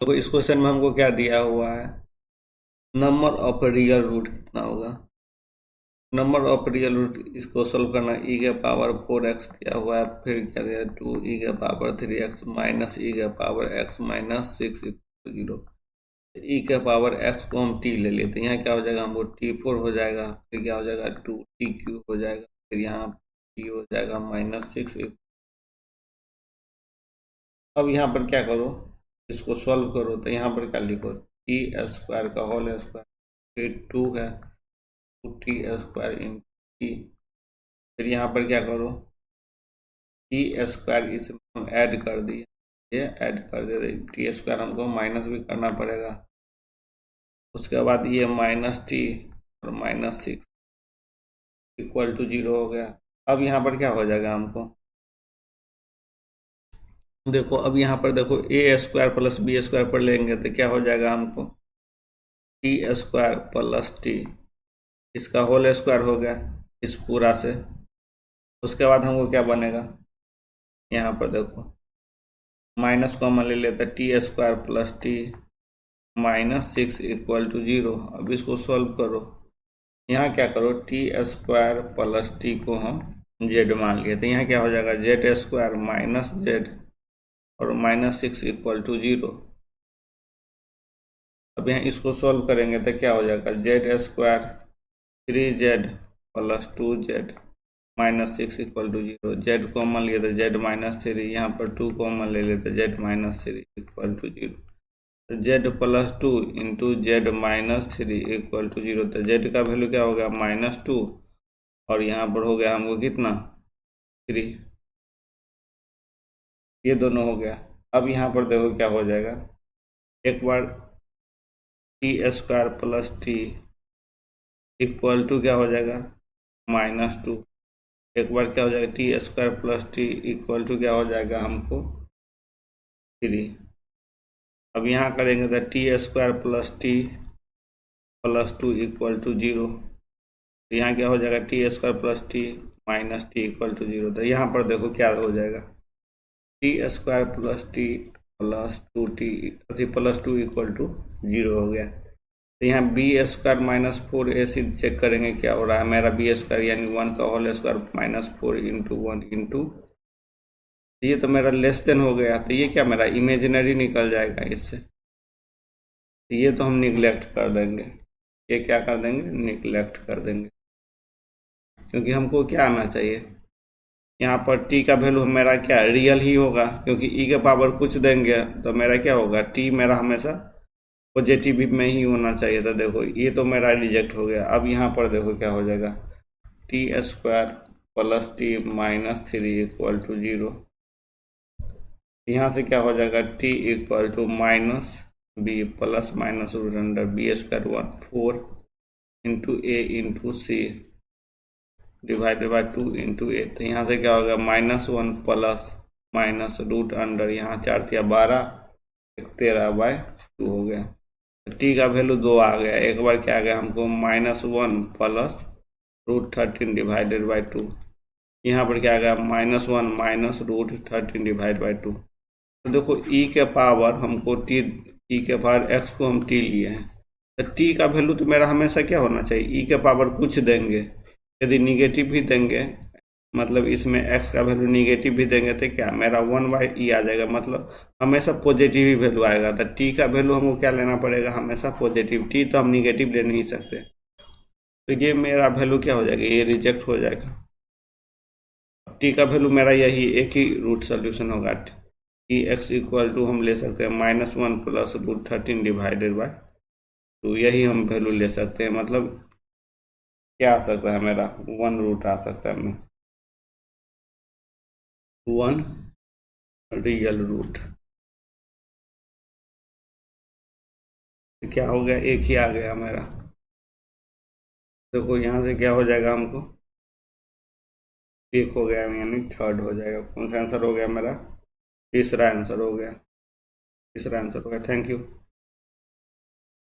तो इस क्वेश्चन में हमको क्या दिया हुआ है, नंबर ऑफ रियल रूट कितना होगा। नंबर ऑफ रियल रूट इसको सोल्व करना, ई के पावर 4x दिया हुआ है, फिर क्या दिया 2 ई के पावर 3x माइनस ई के पावर x माइनस 6 0। ई के पावर x को हम t ले लिए तो यहाँ क्या हो जाएगा हमको t4 हो जाएगा, फिर क्या हो जाएगा 2t³ हो जाएगा, फिर यहाँ t हो जाएगा -6। अब यहाँ पर क्या करो, इसको सॉल्व करो तो यहाँ पर क्या लिखो, t² का होल स्क्वायर, फिर 2 है 2t² इन t, फिर यहाँ पर क्या करो t² इसमें हम ऐड कर दिए, ये ऐड कर दे, t² हमको माइनस भी करना पड़ेगा। उसके बाद ये -t और -6 इक्वल टू 0 हो गया। अब यहाँ पर क्या हो जाएगा हमको, देखो अब यहाँ पर देखो a² प्लस b² पर लेंगे तो क्या हो जाएगा हमको t² प्लस t, इसका होल स्क्वायर हो गया इस पूरा से। उसके बाद हमको क्या बनेगा, यहाँ पर देखो माइनस कॉमन ले लेते t² plus t -6 equal to 0। अब इसको सॉल्व करो, यहाँ क्या करो t² प्लस t को हम z मान लिए तो यहाँ क्या हो जाएगा z² माइनस z और -6 इक्वल टू 0। अब यहाँ इसको सॉल्व करेंगे तो क्या हो जाएगा z² 3z plus 2z -6 equal to 0। z common लिए तो z -3, यहाँ पर 2 कॉमन ले लेते z -3 इक्वल टू 0। तो z plus 2 into z -3 equal to 0, तो z का वैल्यू क्या हो गया -2 और यहाँ पर हो गया हमको कितना 3, ये दोनों हो गया। अब यहाँ पर देखो क्या हो जाएगा, एक बार t² plus t equal to क्या हो जाएगा -2, एक बार क्या हो जाएगा t² plus t equal to क्या हो जाएगा हमको 3। अब यहाँ करेंगे तो t² plus t plus 2 equal to 0, तो यहाँ क्या हो जाएगा t² plus t minus t equal to 0। तो यहाँ पर देखो क्या हो जाएगा t² plus t plus 2t plus 2 equal to 0 हो गया। तो यहाँ b² माइनस 4ac चेक करेंगे क्या हो रहा है, मेरा b² यानी 1 का होल स्क्वायर -4 इंटू 1 इंटू, ये तो मेरा लेस देन हो गया, तो ये क्या मेरा इमेजिनरी निकल जाएगा इससे, तो ये तो हम निगलेक्ट कर देंगे, ये क्या कर देंगे निगलेक्ट कर देंगे, क्योंकि हमको क्या आना चाहिए यहाँ पर t का वैल्यू मेरा क्या रियल ही होगा, क्योंकि e के पावर कुछ देंगे तो मेरा क्या होगा t मेरा हमेशा पॉजिटिव में ही होना चाहिए था। देखो ये तो मेरा रिजेक्ट हो गया। अब यहाँ पर देखो क्या हो जाएगा t² plus t minus 3 equal to 0, यहाँ से क्या हो जाएगा t equal to minus b plus minus root under b² 4 into a into c divided by 2 into a, तो यहाँ से क्या होगा -1 प्लस माइनस रूट अंडर, यहाँ 4 × 12 13/2 हो गया। टी का वैल्यू 2 आ गया, एक बार क्या आ गया हमको -1 प्लस √13 डिवाइडेड बाई 2, यहाँ पर क्या आ गया -1 माइनस √13 डिवाइड बाई 2। तो देखो e के पावर हमको e के पावर x को हम t लिए हैं, तो t का वैल्यू तो मेरा हमेशा क्या होना चाहिए e के पावर कुछ देंगे, यदि निगेटिव भी देंगे मतलब इसमें x का वैल्यू निगेटिव भी देंगे तो क्या मेरा 1/e आ जाएगा, मतलब हमेशा पॉजिटिव ही वैल्यू आएगा। तो t का वैल्यू हमको क्या लेना पड़ेगा हमेशा पॉजिटिव, t तो हम निगेटिव ले नहीं सकते, तो ये मेरा वैल्यू क्या हो जाएगा ये रिजेक्ट हो जाएगा। t का वैल्यू मेरा यही एक ही रूट सोल्यूशन होगा, x इक्वल टू हम ले सकते हैं -1 प्लस √13 डिवाइडेड बाई 2, यही हम वैल्यू ले सकते हैं, मतलब क्या आ सकता है मेरा 1 रूट आ सकता है 1 रियल रूट, क्या हो गया एक ही आ गया मेरा। देखो यहाँ से क्या हो जाएगा हमको एक हो गया यानी थर्ड हो जाएगा। कौन सा आंसर हो गया मेरा तीसरा आंसर हो गया, तीसरा आंसर हो गया। Thank you.